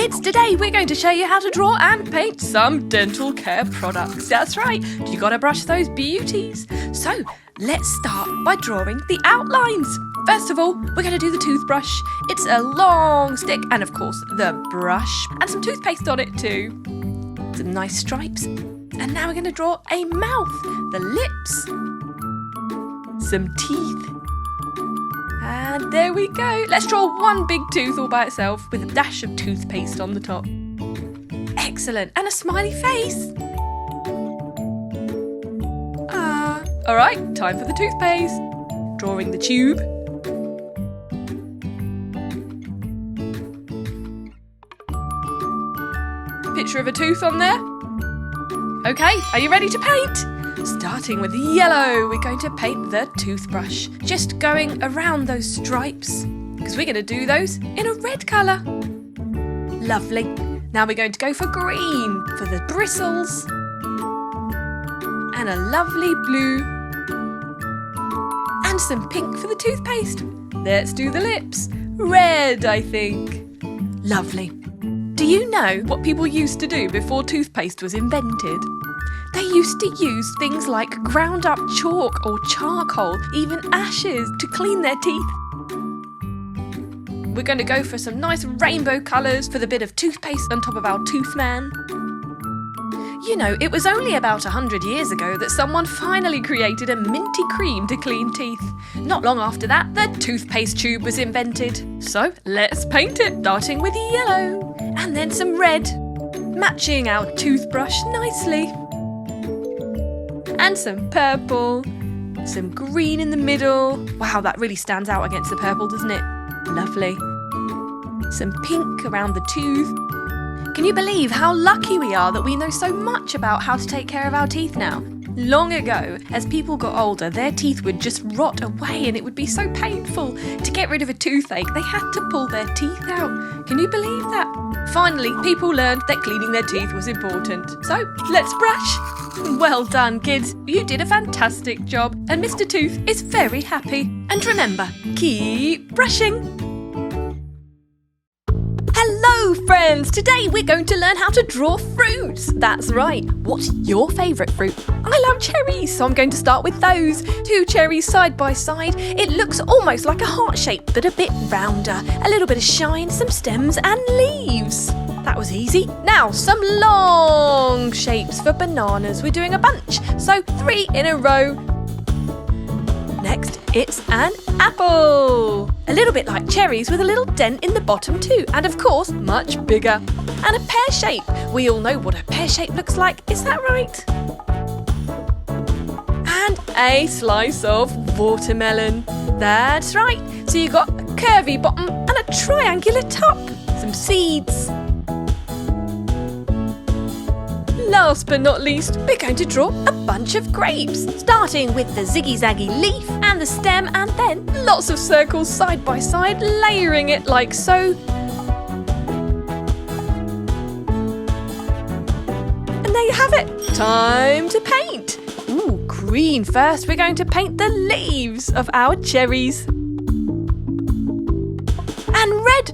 Kids, today we're going to show you how to draw and paint some dental care products. That's right, you gotta brush those beauties. So, let's start by drawing the outlines. First of all, we're going to do the toothbrush. It's a long stick and of course the brush and some toothpaste on it too. Some nice stripes. And now we're going to draw a mouth, the lips, some teeth. And there we go. Let's draw one big tooth all by itself with a dash of toothpaste on the top. Excellent. And a smiley face. All right, time for the toothpaste. Drawing the tube. Picture of a tooth on there. Okay, are you ready to paint? Starting with yellow, we're going to paint the toothbrush. Just going around those stripes, because we're going to do those in a red colour. Lovely. Now we're going to go for green for the bristles. And a lovely blue. And some pink for the toothpaste. Let's do the lips. Red, I think. Lovely. Do you know what people used to do before toothpaste was invented? They used to use things like ground up chalk or charcoal, even ashes, to clean their teeth. We're going to go for some nice rainbow colours for the bit of toothpaste on top of our toothman. You know, it was only about 100 years ago that someone finally created a minty cream to clean teeth. Not long after that, the toothpaste tube was invented. So let's paint it, starting with yellow and then some red, matching our toothbrush nicely. And some purple, some green in the middle. Wow, that really stands out against the purple, doesn't it? Lovely. Some pink around the tooth. Can you believe how lucky we are that we know so much about how to take care of our teeth now? Long ago, as people got older, their teeth would just rot away and it would be so painful. To get rid of a toothache, they had to pull their teeth out. Can you believe that? Finally, people learned that cleaning their teeth was important. So, let's brush. Well done, kids. You did a fantastic job. And Mr. Tooth is very happy. And remember, keep brushing. Hello friends! Today we're going to learn how to draw fruits. That's right. What's your favourite fruit? I love cherries, so I'm going to start with those. 2 cherries side by side. It looks almost like a heart shape, but a bit rounder. A little bit of shine, some stems and leaves. That was easy. Now, some long shapes for bananas. We're doing a bunch, so 3 in a row. Next, it's an apple. A little bit like cherries with a little dent in the bottom too. And of course, much bigger. And a pear shape. We all know what a pear shape looks like. Is that right? And a slice of watermelon. That's right. So you've got a curvy bottom and a triangular top. Some seeds. Last but not least, we're going to draw a bunch of grapes, starting with the ziggy-zaggy leaf and the stem, and then lots of circles side by side, layering it like so. And there you have it. Time to paint. Ooh, green first. We're going to paint the leaves of our cherries. And red.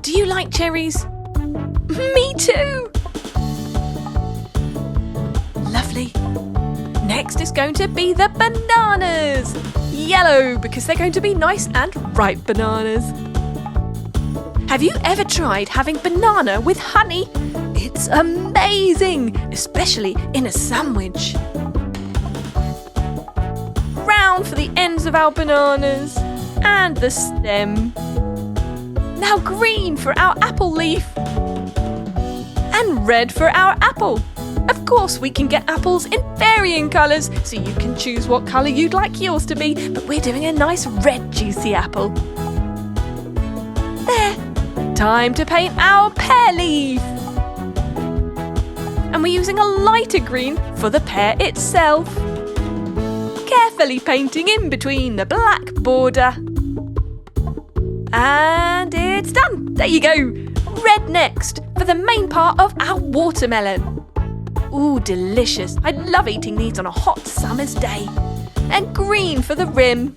Do you like cherries? Me too! Lovely. Next is going to be the bananas. Yellow, because they're going to be nice and ripe bananas. Have you ever tried having banana with honey? It's amazing, especially in a sandwich. Round for the ends of our bananas and the stem. Now green for our apple leaf. And red for our apple. Of course, we can get apples in varying colours, so you can choose what colour you'd like yours to be, but we're doing a nice red juicy apple. There. Time to paint our pear leaf. And we're using a lighter green for the pear itself. Carefully painting in between the black border. And it's done. There you go. Red next for the main part of our watermelon. Ooh, delicious. I love eating these on a hot summer's day. And green for the rim.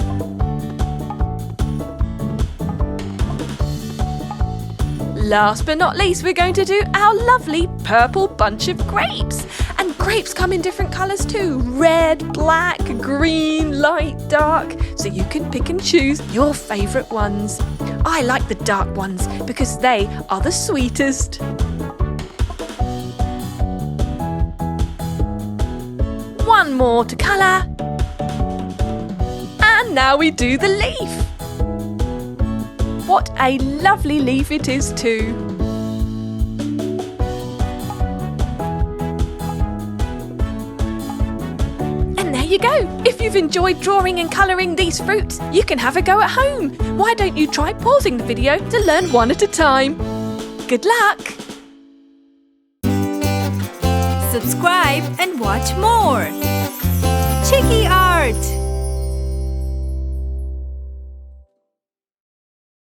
last but not least, we're going to do our lovely purple bunch of grapes. And grapes come in different colours too. Red, black, green, light, dark. So you can pick and choose your favourite ones. I like the dark ones because they are the sweetest. One more to colour. And now we do the leaf. What a lovely leaf it is too. And there you go. If you've enjoyed drawing and colouring these fruits, you can have a go at home. Why don't you try pausing the video to learn one at a time? Good luck! Subscribe and watch more.